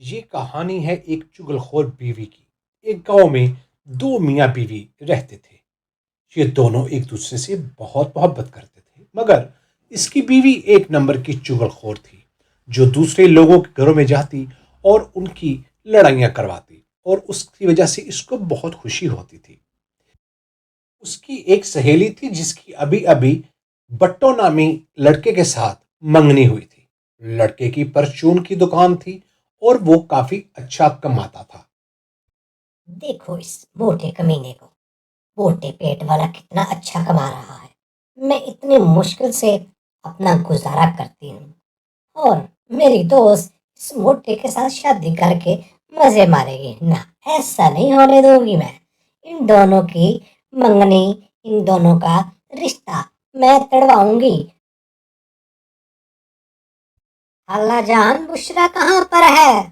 ये कहानी है एक चुगलखोर बीवी की। एक गांव में दो मियाँ बीवी रहते थे। ये दोनों एक दूसरे से बहुत मोहब्बत करते थे, मगर इसकी बीवी एक नंबर की चुगलखोर थी, जो दूसरे लोगों के घरों में जाती और उनकी लड़ाइयाँ करवाती, और उसकी वजह से इसको बहुत खुशी होती थी। उसकी एक सहेली थी जिसकी अभी अभी बट्टो नामी लड़के के साथ मंगनी हुई थी। लड़के की परचून की दुकान थी और वो काफी अच्छा कमाता था। देखो इस मोटे कमीने को, मोटे पेट वाला कितना अच्छा कमा रहा है। मैं इतनी मुश्किल से अपना गुजारा करती हूँ और मेरी दोस्त इस मोटे के साथ शादी करके मजे मारेगी ना। ऐसा नहीं होने दूंगी मैं। इन दोनों की मंगनी, इन दोनों का रिश्ता मैं तड़वाऊंगी। खाला जान, बुशरा कहाँ पर है?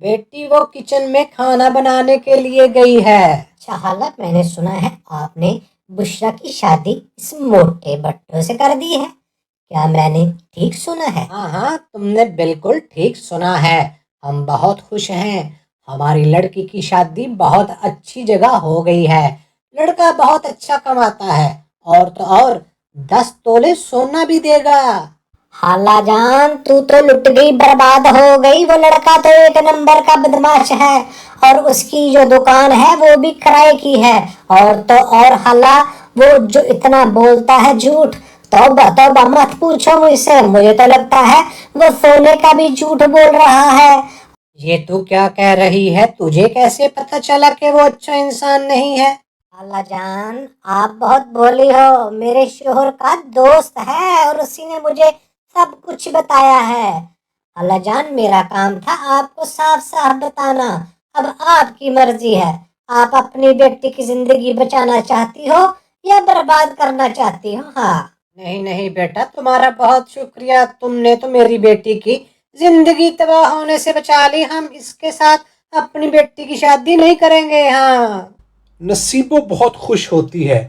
बेटी वो किचन में खाना बनाने के लिए गई है। अच्छा खाला, मैंने सुना है आपने बुशरा की शादी इस मोटे बट्टो से कर दी है। क्या मैंने ठीक सुना है? हाँ हाँ, तुमने बिल्कुल ठीक सुना है। हम बहुत खुश हैं। हमारी लड़की की शादी बहुत अच्छी जगह हो गई है। लड़का बहुत अच्छा कमाता है और तो और 10 तोले सोना भी देगा। खाला जान, तू तो लुट गई, बर्बाद हो गई। वो लड़का तो एक नंबर का बदमाश है और उसकी जो दुकान है वो भी किराए की है। और तो और खाला, वो जो इतना बोलता है झूठ, तौबा तौबा मत पूछो मुझसे। मुझे तो लगता है वो सोने का भी झूठ बोल रहा है। ये तू क्या कह रही है? तुझे कैसे पता चला कि वो अच्छा इंसान नहीं है? खाला जान, आप बहुत भोली हो। मेरे शोहर का दोस्त है और उसी ने मुझे सब कुछ बताया है। खाला जान, मेरा काम था आपको साफ साफ बताना। अब आपकी मर्जी है, आप अपनी बेटी की जिंदगी बचाना चाहती हो या बर्बाद करना चाहती हो। हाँ। नहीं नहीं बेटा, तुम्हारा बहुत शुक्रिया। तुमने तो मेरी बेटी की जिंदगी तबाह होने से बचा ली। हम इसके साथ अपनी बेटी की शादी नहीं करेंगे। हाँ। नसीबो बहुत खुश होती है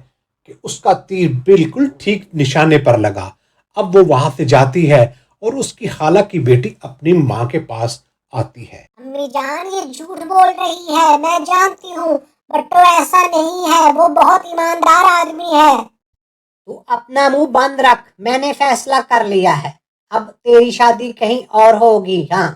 कि उसका तीर बिल्कुल ठीक निशाने पर लगा। अब वो वहां से जाती है और उसकी खाला की बेटी अपनी माँ के पास आती है। अम्मी जान, ये झूठ बोल रही है, मैं जानती हूँ। बट्टो ऐसा नहीं है, वो बहुत ईमानदार आदमी है। तू अपना मुंह बंद रख। मैंने फैसला कर लिया है। अब तेरी शादी कहीं और होगी। हाँ।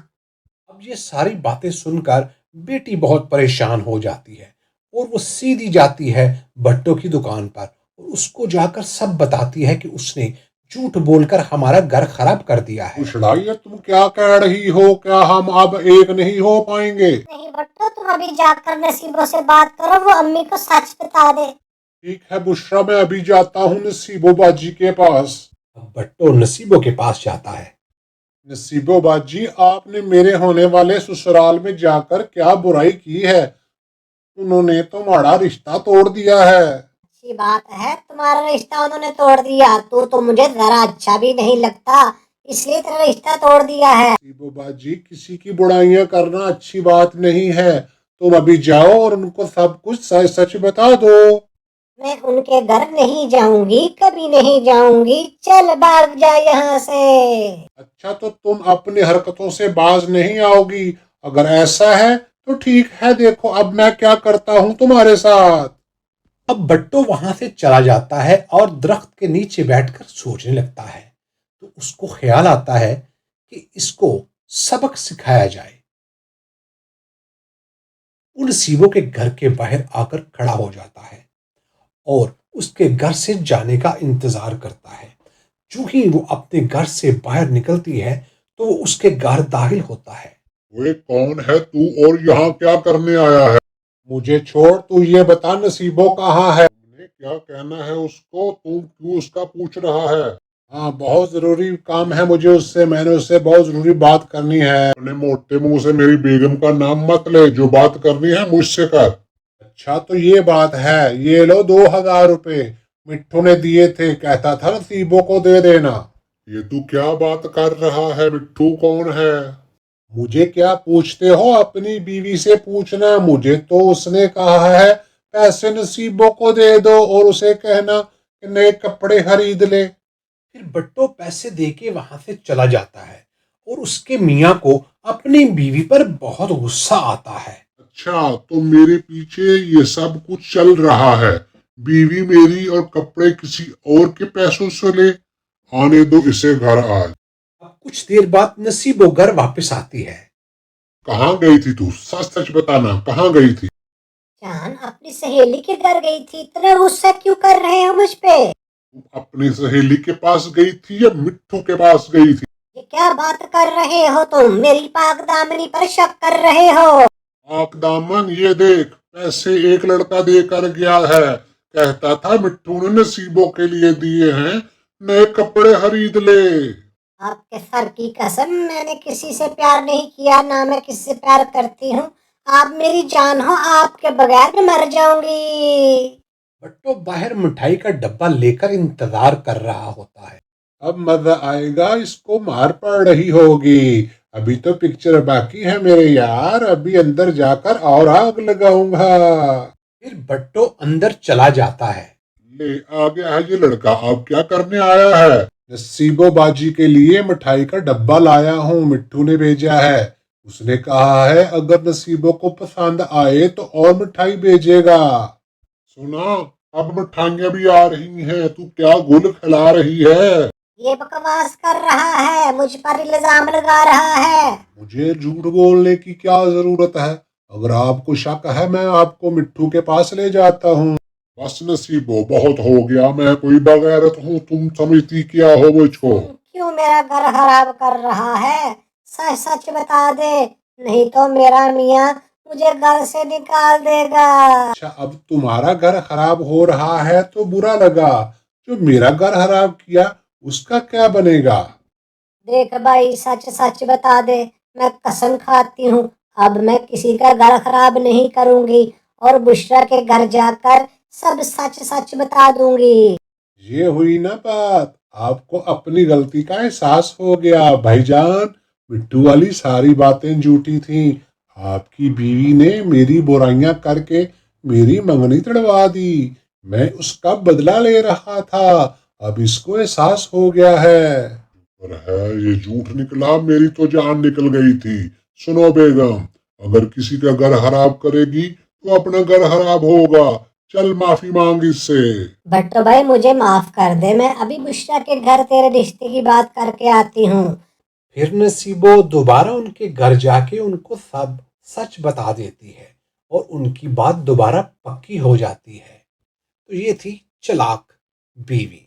अब ये सारी बातें सुनकर बेटी बहुत परेशान हो जाती है और वो सीधी जाती है भट्टो की दुकान पर और उसको जाकर सब बताती है कि उसने झूठ बोलकर हमारा घर खराब कर दिया है। उछड़ा, ये तुम क्या कह रही हो? क्या हम अब एक नहीं हो पाएंगे? नहीं बट्टो, तुम अभी जाकर नसीबों से बात करो, वो अम्मी को सच बता दे। ठीक है बुशरा, मैं अभी जाता हूँ नसीबो बाजी के पास। अब भट्टो नसीबो के पास जाता है। नसीबो बाजी, आपने मेरे होने वाले ससुराल में जाकर क्या बुराई की है? उन्होंने तो हमारा रिश्ता तोड़ दिया है। अच्छी बात है, तुम्हारा रिश्ता उन्होंने तोड़ दिया। तू तो मुझे जरा अच्छा भी नहीं लगता, इसलिए तेरा रिश्ता तोड़ दिया है। नसीबो बाजी, किसी की बुराइयां करना अच्छी बात नहीं है। तुम अभी जाओ और उनको सब कुछ सच सच बता दो। मैं उनके घर नहीं जाऊंगी, कभी नहीं जाऊंगी। चल भाग जा यहाँ से। अच्छा, तो तुम अपनी हरकतों से बाज नहीं आओगी? अगर ऐसा है तो ठीक है, देखो अब मैं क्या करता हूँ तुम्हारे साथ। अब भट्टो वहां से चला जाता है और दरख्त के नीचे बैठकर सोचने लगता है। तो उसको ख्याल आता है कि इसको सबक सिखाया जाए। उन नसीबों के घर के बाहर आकर खड़ा हो जाता है और उसके घर से जाने का इंतजार करता है। जो ही वो अपने घर से बाहर निकलती है तो वो उसके घर दाखिल होता है। वे कौन है तू और यहाँ क्या करने आया है? मुझे छोड़, तू ये बता नसीबो कहाँ है? तुमने क्या कहना है उसको? तू क्यों उसका पूछ रहा है? हाँ, बहुत जरूरी काम है मुझे उससे। मैंने उससे बहुत जरूरी बात करनी है। अपने मोटे मुंह से मेरी बेगम का नाम मत ले। जो बात करनी है मुझसे कर। अच्छा, तो ये बात है। ये लो 2000 रुपए, मिट्ठू ने दिए थे, कहता था नसीबो को दे देना। ये तू क्या बात कर रहा है? मिट्ठू कौन है? मुझे क्या पूछते हो? अपनी बीवी से पूछना। मुझे तो उसने कहा है पैसे नसीबों को दे दो और उसे कहना कि नए कपड़े खरीद ले। फिर बट्टो पैसे देके वहां से चला जाता है और उसके मियाँ को अपनी बीवी पर बहुत गुस्सा आता है। अच्छा, तो मेरे पीछे ये सब कुछ चल रहा है। बीवी मेरी और कपड़े किसी और के पैसों से ले। आने दो इसे घर आज। अब कुछ देर बाद नसीबो घर वापस आती है। कहाँ गई थी तू? सच सच बताना, कहाँ गई थी? जान अपनी सहेली के घर गई थी। इतना गुस्सा क्यों कर रहे हो मुझ पे? तू अपनी सहेली के पास गई थी या मिट्ठू के पास गई थी? ये क्या बात कर रहे हो तुम? मेरी पाक दामनी पर शक कर रहे हो? आक दामन, ये देख, पैसे एक लड़का देकर गया है। कहता था मिट्ठू ने नसीबों के लिए दिए हैं, नए कपड़े खरीद ले। आपके सर की कसम, मैंने किसी से प्यार नहीं किया, ना मैं किसी से प्यार करती हूँ। आप मेरी जान हो, आपके बगैर मैं मर जाऊंगी। बट्टो बाहर मिठाई का डब्बा लेकर इंतजार कर रहा होता है। अब मजा आएगा, इसको मार पड़ रही होगी। अभी तो पिक्चर बाकी है मेरे यार, अभी अंदर जाकर और आग लगाऊंगा। फिर बट्टो अंदर चला जाता है। ले आ गया है ये लड़का, अब क्या करने आया है? नसीबो बाजी के लिए मिठाई का डब्बा लाया हूँ, मिट्ठू ने भेजा है। उसने कहा है अगर नसीबो को पसंद आए तो और मिठाई भेजेगा। सुना, अब मिठाइयाँ भी आ रही हैं, तू क्या गुल खिला रही है? ये बकवास कर रहा है, मुझ पर इल्जाम लगा रहा है। मुझे झूठ बोलने की क्या जरूरत है? अगर आपको शक है मैं आपको मिट्ठू के पास ले जाता हूँ। बस नसीबो, बहुत हो गया। मैं कोई बगैरत हूँ, तुम समझती क्या हो मुझको? क्यों मेरा घर खराब कर रहा है? सच सच बता दे, नहीं तो मेरा मियाँ मुझे घर से निकाल देगा। अच्छा, अब तुम्हारा घर खराब हो रहा है तो बुरा लगा, जो मेरा घर खराब किया उसका क्या बनेगा? देख भाई, सच सच बता दे, मैं कसम खाती हूँ, अब मैं किसी का घर खराब नहीं करूंगी और बुशरा के घर जाकर सब सच सच बता दूंगी। ये हुई ना बात, आपको अपनी गलती का एहसास हो गया भाईजान। मिट्टू वाली सारी बातें झूठी थी। आपकी बीवी ने मेरी बुराइयां करके मेरी मंगनी तड़वा दी। मैं उसका बदला ले रहा था, अब इसको एहसास हो गया है। पर है, ये झूठ निकला, मेरी तो जान निकल गई थी। सुनो बेगम, अगर किसी का घर खराब करेगी तो अपना घर खराब होगा। चल माफी मांग इससे। भट्टो भाई मुझे माफ कर दे, मैं अभी बुशरा के घर तेरे रिश्ते की बात करके आती हूँ। फिर नसीबो दोबारा उनके घर जाके उनको सब सच बता देती है और उनकी बात दोबारा पक्की हो जाती है। तो ये थी चालाक बीवी।